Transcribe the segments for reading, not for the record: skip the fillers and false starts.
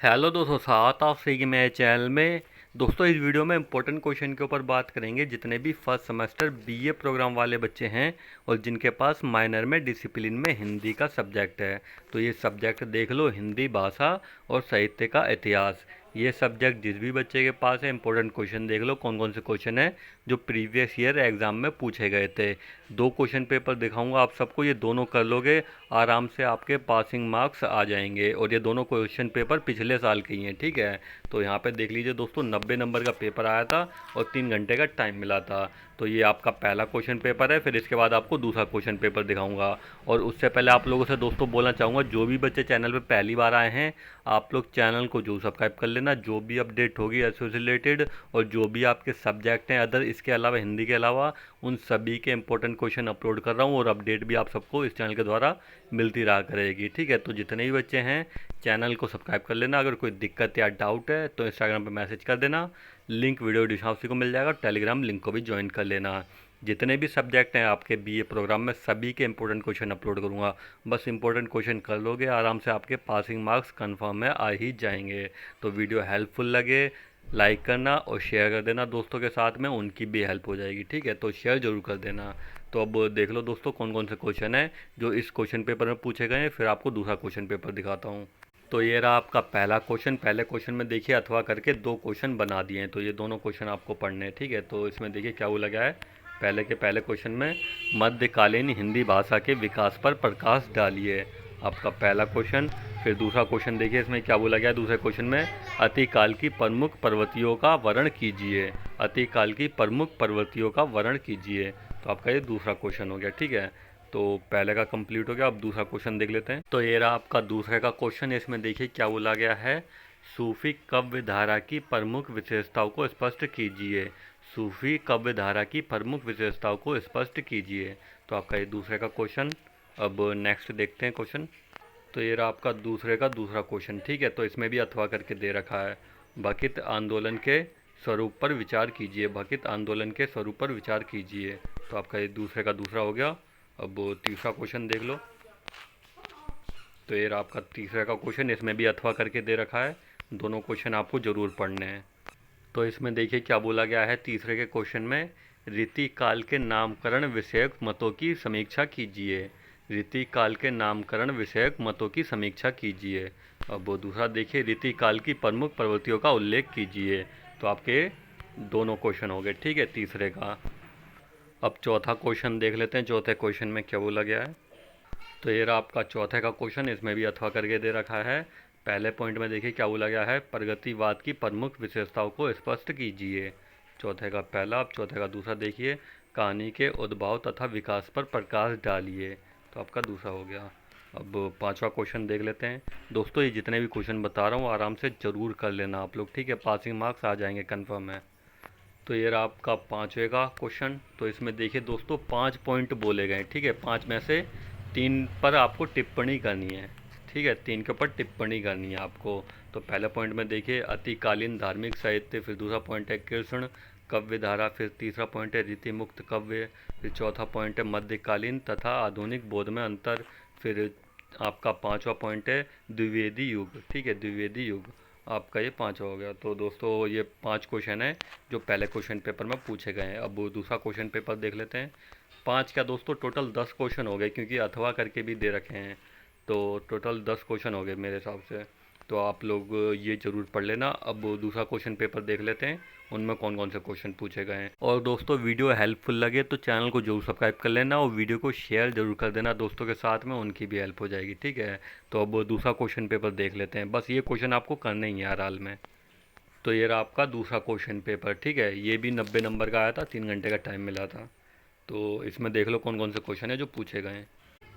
Hello दोस्तों, साथ आप सही कि मेरे चैनल में। दोस्तों, इस वीडियो में इंपॉर्टेंट क्वेश्चन के ऊपर बात करेंगे। जितने भी फर्स्ट सेमेस्टर बीए प्रोग्राम वाले बच्चे हैं और जिनके पास माइनर में डिसिप्लिन में हिंदी का सब्जेक्ट है, तो ये सब्जेक्ट देख लो, हिंदी भाषा और साहित्य का इतिहास। ये सब्जेक्ट जिस भी बच्चे के पास है, इंपॉर्टेंट क्वेश्चन देख लो कौन कौन से क्वेश्चन है जो प्रीवियस ईयर एग्जाम में पूछे गए थे। दो क्वेश्चन पेपर दिखाऊंगा आप सबको, ये दोनों कर लोगे आराम से, आपके पासिंग मार्क्स आ जाएंगे। और ये दोनों क्वेश्चन पेपर पिछले साल के ही हैं, ठीक है। तो यहाँ पे देख लीजिए दोस्तों, 90 नंबर का पेपर आया था और 3 घंटे का टाइम मिला था। तो ये आपका पहला क्वेश्चन पेपर है, फिर इसके बाद आपको दूसरा क्वेश्चन पेपर दिखाऊंगा। और उससे पहले आप लोगों से दोस्तों बोलना चाहूँगा, जो भी बच्चे चैनल पर पहली बार आए हैं, आप लोग चैनल को जो सब्सक्राइब कर लेना। जो भी अपडेट होगी ऐसे रिलेटेड और जो भी आपके सब्जेक्ट हैं अदर, इसके अलावा हिंदी के अलावा, उन सभी के इंपॉर्टेंट क्वेश्चन अपलोड कर रहा हूँ और अपडेट भी आप सबको इस चैनल के द्वारा मिलती रहा करेगी, ठीक है। तो जितने भी बच्चे हैं चैनल को सब्सक्राइब कर लेना। अगर कोई दिक्कत या डाउट है तो इंस्टाग्राम पे मैसेज कर देना, लिंक वीडियो डिस्क्रिप्शन को मिल जाएगा। टेलीग्राम लिंक को भी ज्वाइन कर लेना। जितने भी सब्जेक्ट हैं आपके बीए प्रोग्राम में, सभी के इंपॉर्टेंट क्वेश्चन अपलोड करूँगा। बस इंपॉर्टेंट क्वेश्चन कर लोगे आराम से, आपके पासिंग मार्क्स कन्फर्म में आ ही जाएंगे। तो वीडियो हेल्पफुल लगे लाइक करना और शेयर कर देना दोस्तों के साथ में, उनकी भी हेल्प हो जाएगी, ठीक है। तो शेयर ज़रूर कर देना। तो अब देख लो दोस्तों कौन कौन से क्वेश्चन हैं जो इस क्वेश्चन पेपर में पूछे गए हैं, फिर आपको दूसरा क्वेश्चन पेपर दिखाता हूँ। तो ये रहा आपका पहला क्वेश्चन। पहले क्वेश्चन में देखिए अथवा करके दो क्वेश्चन बना दिए हैं, तो ये दोनों क्वेश्चन आपको पढ़ने हैं, ठीक है। तो इसमें देखिए क्या बोला गया है। पहले के पहले क्वेश्चन में मध्यकालीन हिंदी भाषा के विकास पर प्रकाश डालिए, आपका पहला क्वेश्चन। फिर दूसरा क्वेश्चन देखिए इसमें क्या बोला गया है दूसरे क्वेश्चन में, अतिकाल की प्रमुख प्रवृत्तियों का वर्णन कीजिए। अतिकाल की प्रमुख प्रवृत्तियों का वर्णन कीजिए, तो आपका ये दूसरा क्वेश्चन हो गया, ठीक है। तो पहले का कंप्लीट हो गया, अब दूसरा क्वेश्चन देख लेते हैं। तो ये रहा आपका दूसरे का क्वेश्चन। इसमें देखिए क्या बोला गया है, सूफी काव्य धारा की प्रमुख विशेषताओं को स्पष्ट कीजिए। सूफी काव्य धारा की प्रमुख विशेषताओं को स्पष्ट कीजिए, तो आपका ये दूसरे का क्वेश्चन। अब नेक्स्ट देखते हैं क्वेश्चन। तो ये रहा आपका दूसरे का दूसरा क्वेश्चन, ठीक है। तो इसमें भी अथवा करके दे रखा है, भकित आंदोलन के स्वरूप पर विचार कीजिए। भकित आंदोलन के स्वरूप पर विचार कीजिए, तो आपका ये दूसरे का दूसरा हो गया। अब तीसरा क्वेश्चन देख लो। तो ये रहा आपका तीसरे का क्वेश्चन। इसमें भी अथवा करके दे रखा है, दोनों क्वेश्चन आपको ज़रूर पढ़ने हैं। तो इसमें देखिए क्या बोला गया है तीसरे के क्वेश्चन में, रीति काल के नामकरण विषयक मतों की समीक्षा कीजिए। रीति काल के नामकरण विषयक मतों की समीक्षा कीजिए। अब वो दूसरा देखिए, रीति काल की प्रमुख प्रवृत्तियों का उल्लेख कीजिए। तो आपके दोनों क्वेश्चन हो गए, ठीक है, तीसरे का। अब चौथा क्वेश्चन देख लेते हैं, चौथे क्वेश्चन में क्या बोला गया है। तो ये रहा आपका चौथे का क्वेश्चन। इसमें भी अथवा करके दे रखा है। पहले पॉइंट में देखिए क्या बोला गया है, प्रगतिवाद की प्रमुख विशेषताओं को स्पष्ट कीजिए। चौथे का पहला। अब चौथे का दूसरा देखिए, कहानी के उद्भव तथा विकास पर प्रकाश डालिए, तो आपका दूसरा हो गया। अब पांचवा क्वेश्चन देख लेते हैं। दोस्तों, ये जितने भी क्वेश्चन बता रहा हूँ आराम से ज़रूर कर लेना आप लोग, ठीक है। पासिंग मार्क्स आ जाएंगे कन्फर्म है। तो ये रहा आपका पाँचवें का क्वेश्चन। तो इसमें देखिए दोस्तों 5 पॉइंट बोले गए, ठीक है। 5 में से 3 पर आपको टिप्पणी करनी है, ठीक है। 3 के ऊपर टिप्पणी करनी है आपको। तो पहले पॉइंट में देखिए अतिकालीन धार्मिक साहित्य, फिर दूसरा पॉइंट है कृष्ण काव्य धारा, फिर तीसरा पॉइंट है रीति मुक्त काव्य, फिर चौथा पॉइंट है मध्यकालीन तथा आधुनिक बौद्ध में अंतर, फिर आपका पांचवा पॉइंट है द्विवेदी युग, ठीक है, द्विवेदी युग। आपका ये पांचवा हो गया। तो दोस्तों ये 5 क्वेश्चन है जो पहले क्वेश्चन पेपर में पूछे गए हैं। अब दूसरा क्वेश्चन पेपर देख लेते हैं। 5 क्या दोस्तों, टोटल 10 क्वेश्चन हो गए, क्योंकि अथवा करके भी दे रखे हैं। तो टोटल 10 क्वेश्चन हो गए मेरे हिसाब से। तो आप लोग ये ज़रूर पढ़ लेना। अब दूसरा क्वेश्चन पेपर देख लेते हैं, उनमें कौन कौन से क्वेश्चन पूछे गए हैं। और दोस्तों वीडियो हेल्पफुल लगे तो चैनल को जरूर सब्सक्राइब कर लेना और वीडियो को शेयर जरूर कर देना दोस्तों के साथ में, उनकी भी हेल्प हो जाएगी, ठीक है। तो अब दूसरा क्वेश्चन पेपर देख लेते हैं। बस ये क्वेश्चन आपको करने ही है हर हाल में। तो ये रहा आपका दूसरा क्वेश्चन पेपर, ठीक है। ये भी 90 नंबर का आया था, 3 घंटे का टाइम मिला था। तो इसमें देख लो कौन कौन से क्वेश्चन है जो पूछे गए हैं।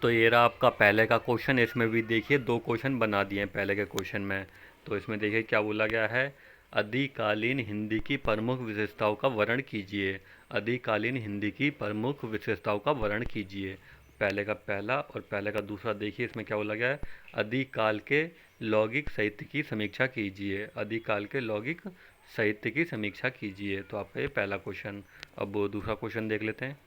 तो ये रहा आपका पहले का क्वेश्चन। इसमें भी देखिए 2 क्वेश्चन बना दिए हैं पहले के क्वेश्चन में। तो इसमें देखिए क्या बोला गया है, आदिकालीन हिंदी की प्रमुख विशेषताओं का वर्णन कीजिए। आदिकालीन हिंदी की प्रमुख विशेषताओं का वर्णन कीजिए, पहले का पहला। और पहले का दूसरा देखिए इसमें क्या बोला गया है, आदिकाल के लौकिक साहित्य की समीक्षा कीजिए। आदिकाल के लौकिक साहित्य की समीक्षा कीजिए, तो आपका ये पहला क्वेश्चन। अब दूसरा क्वेश्चन देख लेते हैं।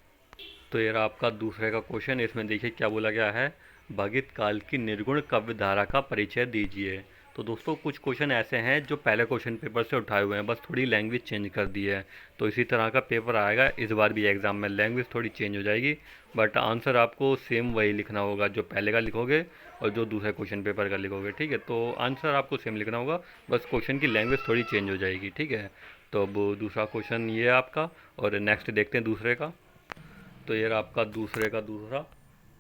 तो ये रहा आपका दूसरे का क्वेश्चन। इसमें देखिए क्या बोला गया है, भगित काल की निर्गुण काव्य धारा का परिचय दीजिए। तो दोस्तों कुछ क्वेश्चन ऐसे हैं जो पहले क्वेश्चन पेपर से उठाए हुए हैं, बस थोड़ी लैंग्वेज चेंज कर दी है। तो इसी तरह का पेपर आएगा इस बार भी एग्ज़ाम में, लैंग्वेज थोड़ी चेंज हो जाएगी बट आंसर आपको सेम वही लिखना होगा, जो पहले का लिखोगे और जो दूसरे क्वेश्चन पेपर का लिखोगे, ठीक है। तो आंसर आपको सेम लिखना होगा, बस क्वेश्चन की लैंग्वेज थोड़ी चेंज हो जाएगी, ठीक है। तो अब दूसरा क्वेश्चन ये है आपका, और नेक्स्ट देखते हैं दूसरे का। तो ये रहा आपका दूसरे का दूसरा,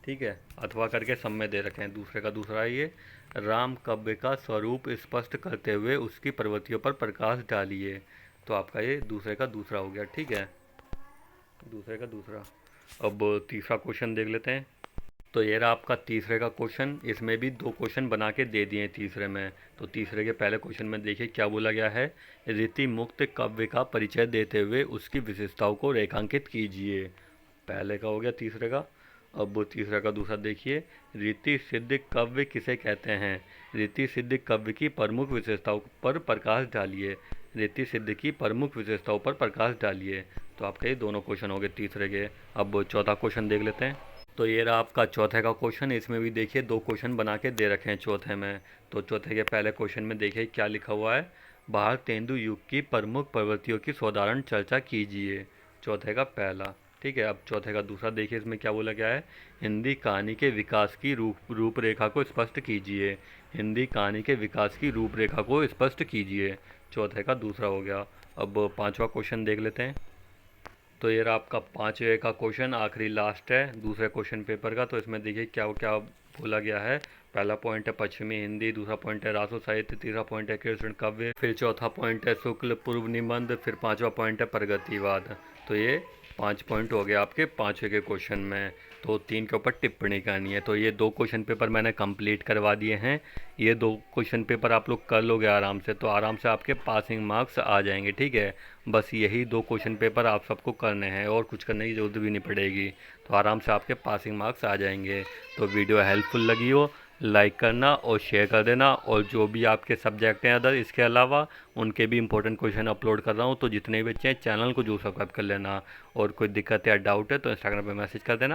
ठीक है। अथवा करके सब में दे रखे हैं, दूसरे का दूसरा है ये। राम काव्य का स्वरूप स्पष्ट करते हुए उसकी प्रवृत्तियों पर प्रकाश डालिए। तो आपका ये दूसरे का दूसरा हो गया, ठीक है, दूसरे का दूसरा। अब तीसरा क्वेश्चन देख लेते हैं। तो ये रहा आपका तीसरे का क्वेश्चन, इसमें भी दो क्वेश्चन बना के दे दिए हैं तीसरे में। तो तीसरे के पहले क्वेश्चन में देखिए क्या बोला गया है, रीति मुक्त काव्य का परिचय देते हुए उसकी विशेषताओं को रेखांकित कीजिए। पहले का हो गया तीसरे का। अब तीसरे का दूसरा देखिए, रीति सिद्ध काव्य किसे कहते हैं, रीति सिद्ध काव्य की प्रमुख विशेषताओं पर प्रकाश डालिए, रीति सिद्ध की प्रमुख विशेषताओं पर प्रकाश डालिए। तो आपके ये दोनों क्वेश्चन हो गए तीसरे के। अब चौथा क्वेश्चन देख लेते हैं। तो ये रहा आपका चौथे का क्वेश्चन, इसमें भी देखिए दो क्वेश्चन बना के दे रखे हैं चौथे में। तो चौथे के पहले क्वेश्चन में देखिए क्या लिखा हुआ है, भारतेंदु युग की प्रमुख प्रवृत्तियों की साधारण चर्चा कीजिए। चौथे का पहला, ठीक है। अब चौथे का दूसरा देखिए इसमें क्या बोला गया है, हिंदी कहानी के विकास की रूपरेखा को स्पष्ट कीजिए, हिंदी कहानी के विकास की रूपरेखा को स्पष्ट कीजिए। चौथे का दूसरा हो गया। अब पांचवा क्वेश्चन देख लेते हैं। तो ये रहा आपका पाँचवें का क्वेश्चन, आखिरी लास्ट है दूसरे क्वेश्चन पेपर का। तो इसमें देखिए क्या क्या बोला गया है। पहला पॉइंट है पश्चिमी हिंदी, दूसरा पॉइंट है रासो साहित्य, तीसरा पॉइंट है कृष्ण काव्य, फिर चौथा पॉइंट है शुक्ल पूर्व निबंध, फिर पांचवा पॉइंट है प्रगतिवाद। तो ये 5 पॉइंट हो गए आपके पाँचवें के क्वेश्चन में। तो 3 के ऊपर टिप्पणी करनी है। तो ये 2 क्वेश्चन पेपर मैंने कंप्लीट करवा दिए हैं। ये 2 क्वेश्चन पेपर आप लोग कर लोगे आराम से, तो आराम से आपके पासिंग मार्क्स आ जाएंगे, ठीक है। बस यही 2 क्वेश्चन पेपर आप सबको करने हैं और कुछ करने की ज़रूरत भी नहीं पड़ेगी, तो आराम से आपके पासिंग मार्क्स आ जाएंगे। तो वीडियो हेल्पफुल लगी हो लाइक करना और शेयर कर देना, और जो भी आपके सब्जेक्ट हैं अदर इसके अलावा उनके भी इंपॉर्टेंट क्वेश्चन अपलोड कर रहा हूँ, तो जितने भी बच्चे हैं चैनल को जो सब्सक्राइब कर लेना। और कोई दिक्कत या डाउट है तो इंस्टाग्राम पे मैसेज कर देना।